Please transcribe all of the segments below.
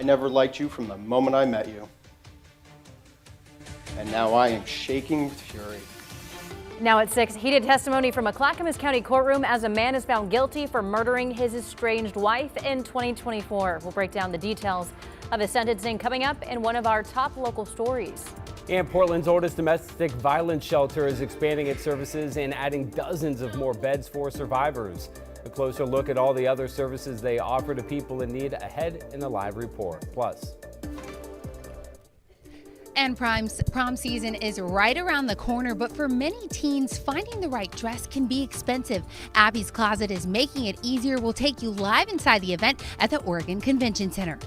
I never liked you from the moment I met you. And now I am shaking with fury. Now at 6, heated testimony from a Clackamas County courtroom as a man is found guilty for murdering his estranged wife in 2024. We'll break down the details of his sentencing coming up in one of our top local stories. And Portland's oldest domestic violence shelter is expanding its services and adding dozens of more beds for survivors. A closer look at all the other services they offer to people in need ahead in the live report. Plus. And prom season is right around the corner, but for many teens, finding the right dress can be expensive. Abby's Closet is making it easier. We'll take you live inside the event at the Oregon Convention Center.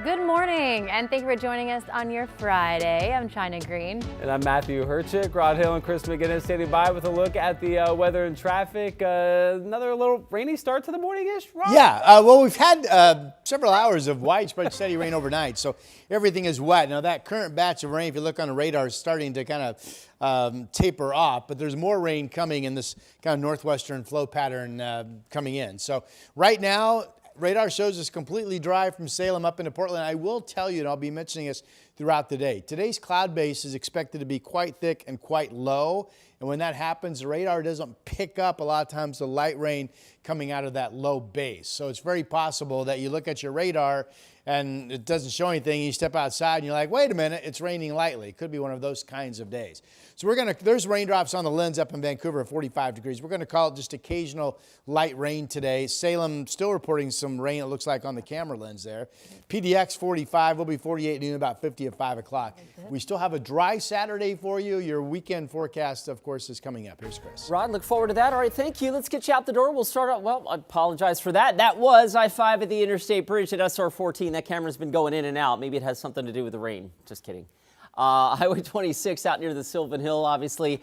Good morning, and thank you for joining us on your Friday. I'm China Green. And I'm Matthew Herchick. Rod Hill and Chris McGinnis standing by with a look at the weather and traffic. Another little rainy start to the morning-ish, Rod? Yeah, well, we've had several hours of widespread steady rain overnight, so everything is wet. Now, that current batch of rain, if you look on the radar, is starting to kind of taper off, but there's more rain coming in this kind of northwestern flow pattern coming in. So right now, radar shows us completely dry from Salem up into Portland. I will tell you, and I'll be mentioning this throughout the day, today's cloud base is expected to be quite thick and quite low. And when that happens, the radar doesn't pick up a lot of times the light rain coming out of that low base. So it's very possible that you look at your radar and it doesn't show anything. You step outside and you're like, wait a minute, it's raining lightly. It could be one of those kinds of days. So there's raindrops on the Lens up in Vancouver at 45 degrees. We're going to call it just occasional light rain today. Salem still reporting some rain, it looks like, on the camera lens there. PDX 45, will be 48 noon, about 50 at 5 o'clock. We still have a dry Saturday for you. Your weekend forecast, of course, is coming up. Here's Chris. Rod, look forward to that. All right, thank you. Let's get you out the door. We'll start out, well, I apologize for that. That was I-5 at the Interstate Bridge at SR 14. That camera's been going in and out. Maybe it has something to do with the rain. Just kidding. Highway 26 out near the Sylvan Hill, obviously.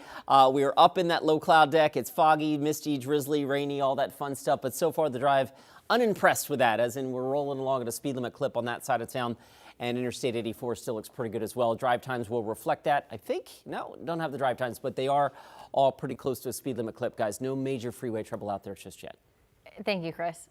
We are up in that low cloud deck. It's foggy, misty, drizzly, rainy, all that fun stuff. But so far the drive, unimpressed with that, as in we're rolling along at a speed limit clip on that side of town. And Interstate 84 still looks pretty good as well. Drive times will reflect that. I think, no, don't have the drive times, but they are all pretty close to a speed limit clip, guys. No major freeway trouble out there just yet. Thank you, Chris.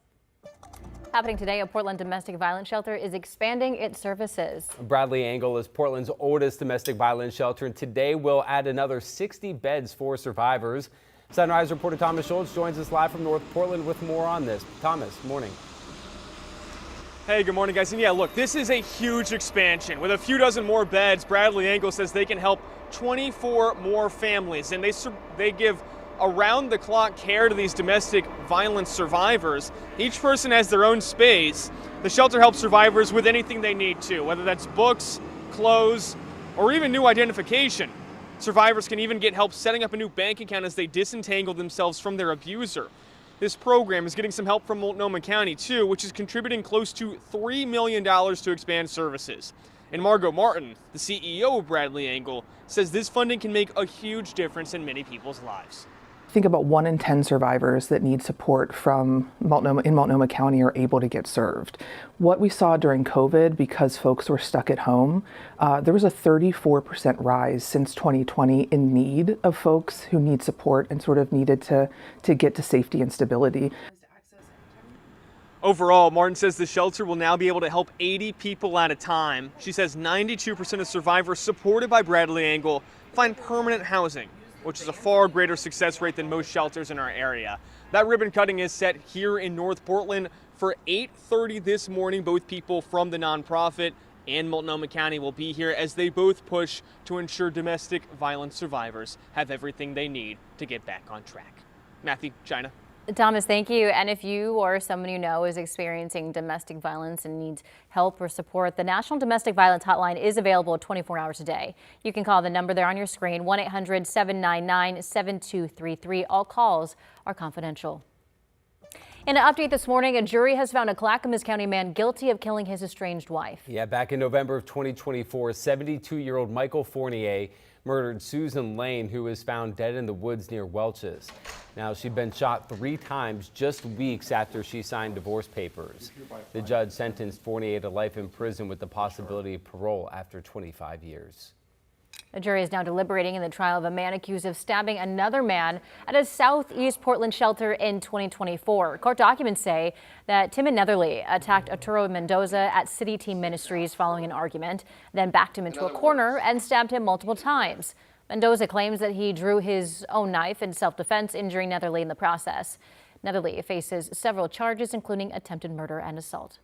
Happening today, a Portland domestic violence shelter is expanding its services. Bradley Angle is Portland's oldest domestic violence shelter, and today will add another 60 beds for survivors. Sunrise reporter Thomas Schultz joins us live from North Portland with more on this. Thomas, morning. Hey, good morning, guys. And yeah, look, this is a huge expansion. With a few dozen more beds, Bradley Angle says they can help 24 more families, and they give around-the-clock care to these domestic violence survivors. Each person has their own space. The shelter helps survivors with anything they need to, whether that's books, clothes, or even new identification. Survivors can even get help setting up a new bank account as they disentangle themselves from their abuser. This program is getting some help from Multnomah County, too, which is contributing close to $3 million to expand services. And Margot Martin, the CEO of Bradley Angle, says this funding can make a huge difference in many people's lives. Think about 1 in 10 survivors that need support from Multnomah County are able to get served. What we saw during COVID, because folks were stuck at home, there was a 34% rise since 2020 in need of folks who need support and sort of needed to get to safety and stability. Overall, Martin says the shelter will now be able to help 80 people at a time. She says 92% of survivors supported by Bradley Angle find permanent housing, which is a far greater success rate than most shelters in our area. That ribbon cutting is set here in North Portland for 8:30 this morning. Both people from the nonprofit and Multnomah County will be here as they both push to ensure domestic violence survivors have everything they need to get back on track. Matthew, China. Thomas, thank you. And if you or someone you know is experiencing domestic violence and needs help or support, the National Domestic Violence Hotline is available 24 hours a day. You can call the number there on your screen, 1-800-799-7233. All calls are confidential. In an update this morning, a jury has found a Clackamas County man guilty of killing his estranged wife. Yeah, back in November of 2024, 72-year-old Michael Fournier murdered Susan Lane, who was found dead in the woods near Welch's. Now, she'd been shot 3 times just weeks after she signed divorce papers. The judge sentenced Fournier to life in prison with the possibility of parole after 25 years. The jury is now deliberating in the trial of a man accused of stabbing another man at a southeast Portland shelter in 2024. Court documents say that Tim Netherly attacked Arturo Mendoza at City Team Ministries following an argument, then backed him into a corner and stabbed him multiple times. Mendoza claims that he drew his own knife in self-defense, injuring Netherly in the process. Netherly faces several charges, including attempted murder and assault.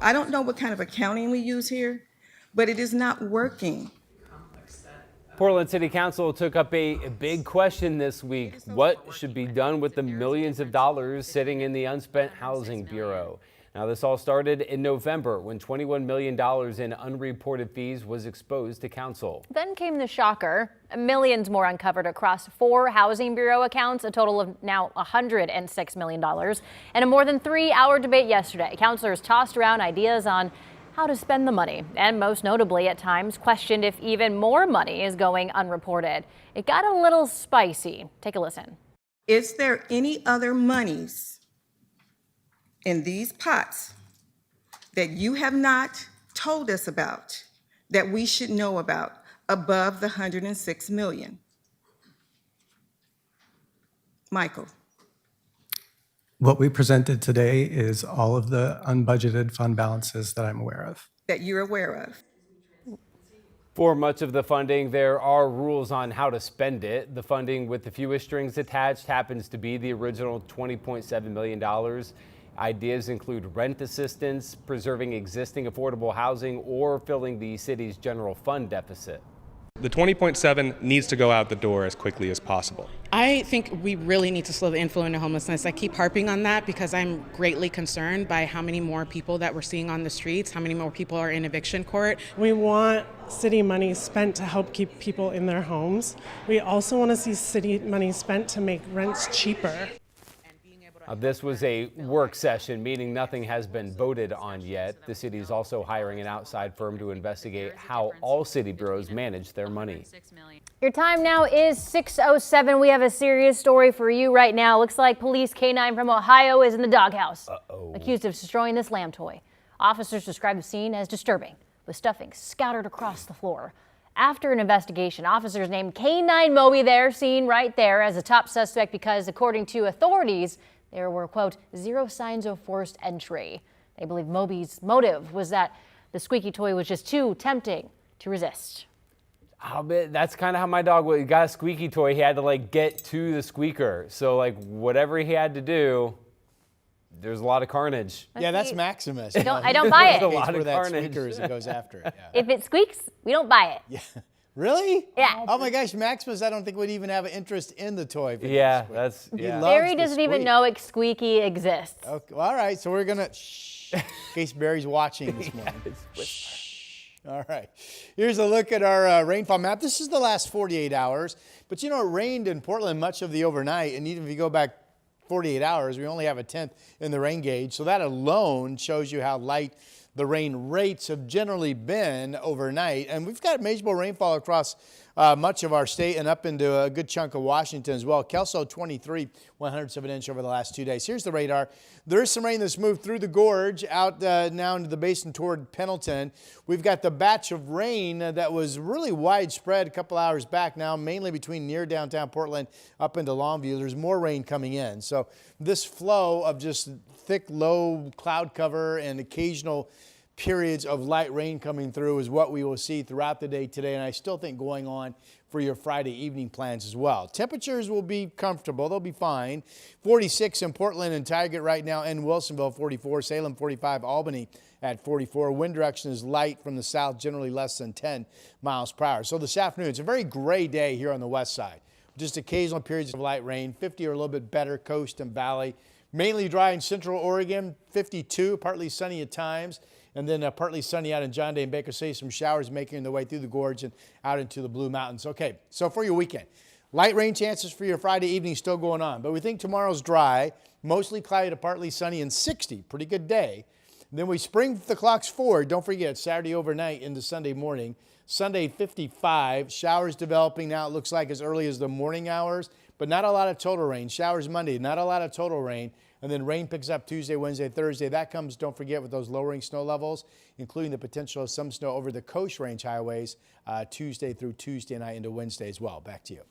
I don't know what kind of accounting we use here, but it is not working. Portland City Council took up a big question this week. What should be done with the millions of dollars sitting in the Unspent Housing Bureau? Now, this all started in November when $21 million in unreported fees was exposed to council. Then came the shocker. Millions more uncovered across 4 Housing Bureau accounts, a total of now $106 million. And a more than 3-hour debate yesterday, councilors tossed around ideas on how to spend the money, and most notably at times questioned if even more money is going unreported. It got a little spicy. Take a listen. Is there any other monies in these pots that you have not told us about that we should know about above the $106 million? Michael. What we presented today is all of the unbudgeted fund balances that I'm aware of. That you're aware of. For much of the funding, there are rules on how to spend it. The funding with the fewest strings attached happens to be the original $20.7 million. Ideas include rent assistance, preserving existing affordable housing, or filling the city's general fund deficit. The 20.7 needs to go out the door as quickly as possible. I think we really need to slow the inflow into homelessness. I keep harping on that because I'm greatly concerned by how many more people that we're seeing on the streets, how many more people are in eviction court. We want city money spent to help keep people in their homes. We also want to see city money spent to make rents cheaper. This was a work session, meaning nothing has been voted on yet. The city is also hiring an outside firm to investigate how all city bureaus manage their money. Your time now is 6:07. We have a serious story for you right now. Looks like police K-9 from Ohio is in the doghouse, accused of destroying this lamb toy. Officers describe the scene as disturbing, with stuffing scattered across the floor. After an investigation, officers named K-9 Moby there, seen right there, as a top suspect because, according to authorities, there were, quote, zero signs of forced entry. They believe Moby's motive was that the squeaky toy was just too tempting to resist. I'll bet that's kind of how my dog was. He got a squeaky toy. He had to like get to the squeaker. So like whatever he had to do, there's a lot of carnage. Yeah, that's Maximus. I don't buy it. There's a lot of that carnage. squeaker as it goes after it. Yeah. If it squeaks, we don't buy it. Yeah. Really? Yeah. Oh my gosh, Maximus, I don't think would even have an interest in the toy. Yeah, that's, He yeah. loves Barry the doesn't even squeak. know Squeaky exists. Okay, well, all right, so we're gonna shh, in case Barry's watching this morning. All right, here's a look at our rainfall map. This is the last 48 hours, but you know, it rained in Portland much of the overnight, and even if you go back 48 hours, we only have a 1/10 in the rain gauge, so that alone shows you how light the rain rates have generally been overnight. And we've got measurable rainfall across much of our state and up into a good chunk of Washington as well. Kelso 23, 100ths of an inch over the last 2 days. Here's the radar. There is some rain that's moved through the gorge out now into the basin toward Pendleton. We've got the batch of rain that was really widespread a couple hours back now, mainly between near downtown Portland up into Longview. There's more rain coming in. So this flow of just thick, low cloud cover and occasional periods of light rain coming through is what we will see throughout the day today, and I still think going on for your Friday evening plans as well. Temperatures will be comfortable. They'll be fine. 46 in Portland and Tigard right now, and Wilsonville 44, Salem 45, Albany at 44. Wind direction is light from the south, generally less than 10 miles per hour. So this afternoon, it's a very gray day here on the west side. Just occasional periods of light rain, 50 or a little bit better coast and valley. Mainly dry in central Oregon, 52, partly sunny at times. And then partly sunny out in John Day and Baker City. Some showers making their way through the gorge and out into the Blue Mountains. Okay, so for your weekend, light rain chances for your Friday evening still going on. But we think tomorrow's dry, mostly cloudy to partly sunny and 60. Pretty good day. Then we spring the clocks forward. Don't forget, Saturday overnight into Sunday morning. Sunday 55. Showers developing now, it looks like as early as the morning hours. but not a lot of total rain. Showers Monday, not a lot of total rain. And then rain picks up Tuesday, Wednesday, Thursday. That comes, don't forget, with those lowering snow levels, including the potential of some snow over the Coast Range highways Tuesday through Tuesday night into Wednesday as well. Back to you.